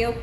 Yep.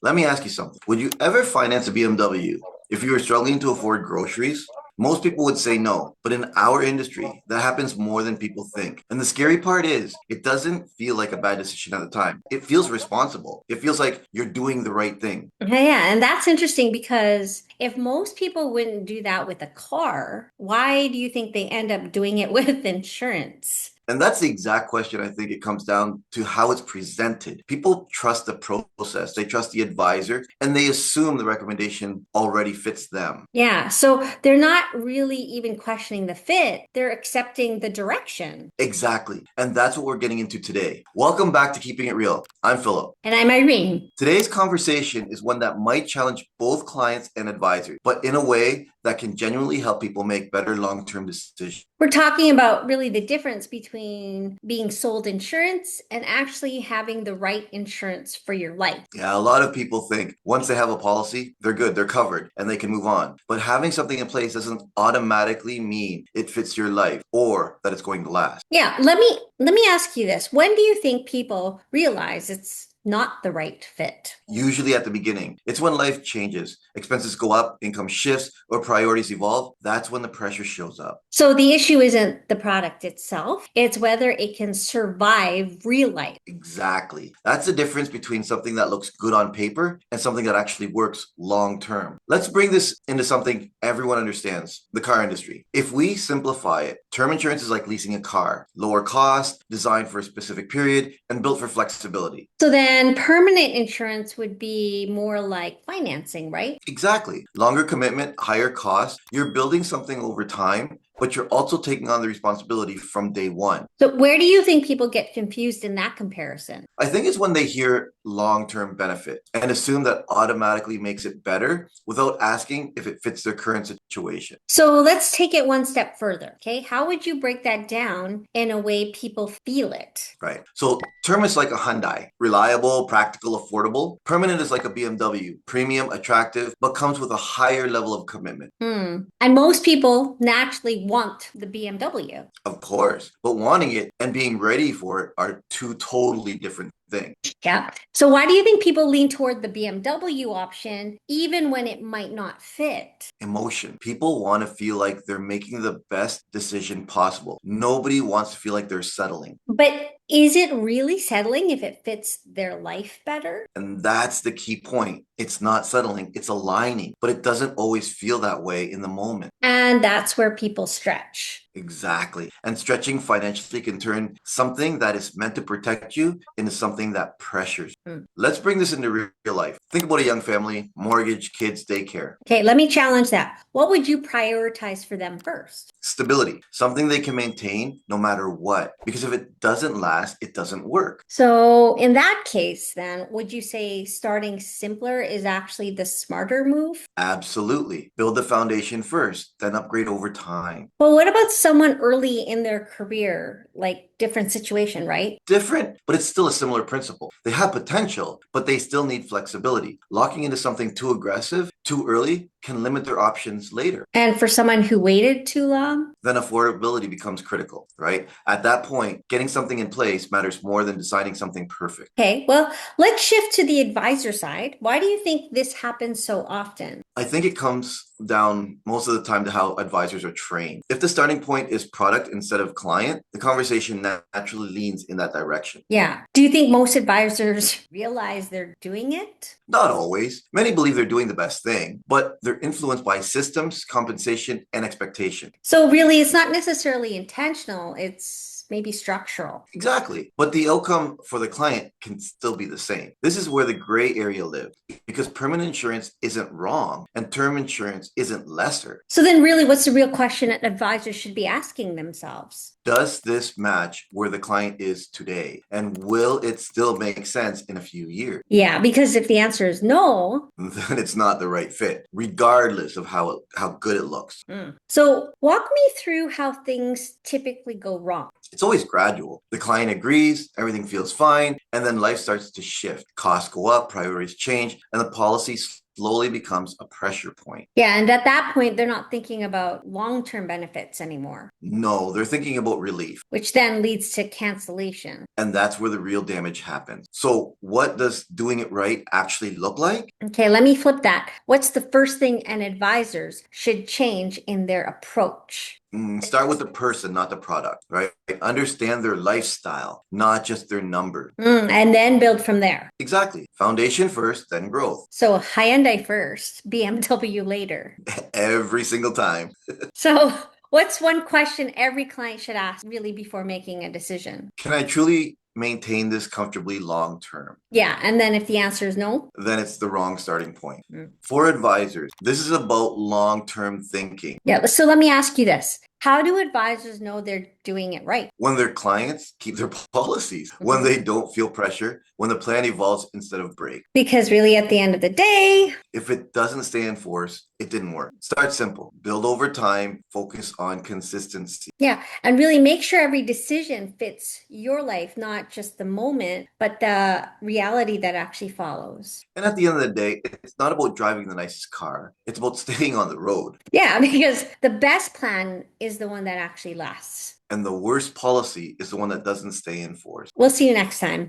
Let me ask you something. Would you ever finance a BMW if you were struggling to afford groceries? Most people would say no, but in our industry, that happens more than people think. And the scary part is, it doesn't feel like a bad decision at the time. It feels responsible. It feels like you're doing the right thing. Yeah, and that's interesting because if most people wouldn't do that with a car, why do you think they end up doing it with insurance? And that's the exact question. I think it comes down to how it's presented. People trust the process, they trust the advisor, and they assume the recommendation already fits them. Yeah, so they're not really even questioning the fit, they're accepting the direction. Exactly. And that's what we're getting into today. Welcome back to Keeping It Real. I'm Philip. And I'm Irene. Today's conversation is one that might challenge both clients and advisors, but in a way that can genuinely help people make better long term decisions. We're talking about really the difference between being sold insurance and actually having the right insurance for your life. Yeah, a lot of people think once they have a policy, they're good, they're covered, and they can move on. But having something in place doesn't automatically mean it fits your life or that it's going to last. Yeah, let me ask you this. When do you think people realize it's not the right fit? Usually at the beginning, it's when life changes, expenses go up, income shifts, or priorities evolve. That's when the pressure shows up. So the issue isn't the product itself, it's whether it can survive real life. Exactly. That's the difference between something that looks good on paper and something that actually works long term. Let's bring this into something everyone understands, the car industry. If we simplify it, term insurance is like leasing a car, lower cost, designed for a specific period, and built for flexibility. So then permanent insurance would be more like financing, right? Exactly. Longer commitment, higher cost. You're building something over time, but you're also taking on the responsibility from day one. So where do you think people get confused in that comparison? I think it's when they hear long term benefit and assume that automatically makes it better without asking if it fits their current situation. So let's take it one step further. Okay. How would you break that down in a way people feel it? Right. So term is like a Hyundai, reliable, practical, affordable. Permanent is like a BMW, premium, attractive, but comes with a higher level of commitment. And most people naturally want the BMW. Of course, but wanting it and being ready for it are two totally different things. Yeah. So why do you think people lean toward the BMW option even when it might not fit? Emotion. People want to feel like they're making the best decision possible. Nobody wants to feel like they're settling. But is it really settling if it fits their life better? And that's the key point. It's not settling, it's aligning, but it doesn't always feel that way in the moment. And that's where people stretch. Exactly. And stretching financially can turn something that is meant to protect you into something that pressures you. Mm. Let's bring this into real life. Think about a young family, mortgage, kids, daycare. Okay, let me challenge that. What would you prioritize for them first? Stability, something they can maintain no matter what. Because if it doesn't last, it doesn't work. So, in that case, then, would you say starting simpler is actually the smarter move? Absolutely. Build the foundation first, then upgrade over time. Well, what about someone early in their career, like different situation, right? Different, but it's still a similar principle. They have potential, but they still need flexibility. Locking into something too aggressive, too early, can limit their options later. And for someone who waited too long? Then affordability becomes critical, right? At that point, getting something in place matters more than deciding something perfect. Okay, well, let's shift to the advisor side. Why do you think this happens so often? I think it comes down most of the time to how advisors are trained. If the starting point is product instead of client, the conversation naturally leans in that direction. Yeah. Do you think most advisors realize they're doing it? Not always. Many believe they're doing the best thing, but they're influenced by systems, compensation, and expectation. So, really, it's not necessarily intentional, it's maybe structural. Exactly. But the outcome for the client can still be the same. This is where the gray area lives because permanent insurance isn't wrong and term insurance isn't lesser. So, then, really, what's the real question that advisors should be asking themselves? Does this match where the client is today? And will it still make sense in a few years? Yeah, because if the answer is no, Then it's not the right fit, regardless of how good it looks. So walk me through how things typically go wrong. It's always gradual. The client agrees, everything feels fine, and then life starts to shift. Costs go up, priorities change, and the policy slowly becomes a pressure point. Yeah, and at that point, they're not thinking about long-term benefits anymore, No, they're thinking about relief. which then leads to cancellation. And that's where the real damage happens. So, what does doing it right actually look like? Okay, let me flip that. What's the first thing an advisors should change in their approach? Start with the person, not the product, right? Understand their lifestyle, not just their number. And then build from there. Exactly. Foundation first, then growth. So Hyundai first, BMW later. Every single time. So what's one question every client should ask really before making a decision? Can I truly maintain this comfortably long term? Yeah, and then if the answer is no, Then it's the wrong starting point. mm. For advisors, this is about long term thinking. Yeah, so let me ask you this. How do advisors know they're doing it right? When their clients keep their policies, when they don't feel pressure, when the plan evolves instead of break. Because really, at the end of the day, If it doesn't stay in force, it didn't work. Start simple, build over time, focus on consistency. yeah, and really make sure every decision fits your life, not just the moment, but the reality that actually follows. And at the end of the day, it's not about driving the nicest car, it's about staying on the road. Yeah, because the best plan is the one that actually lasts. And the worst policy is the one that doesn't stay in force. We'll see you next time.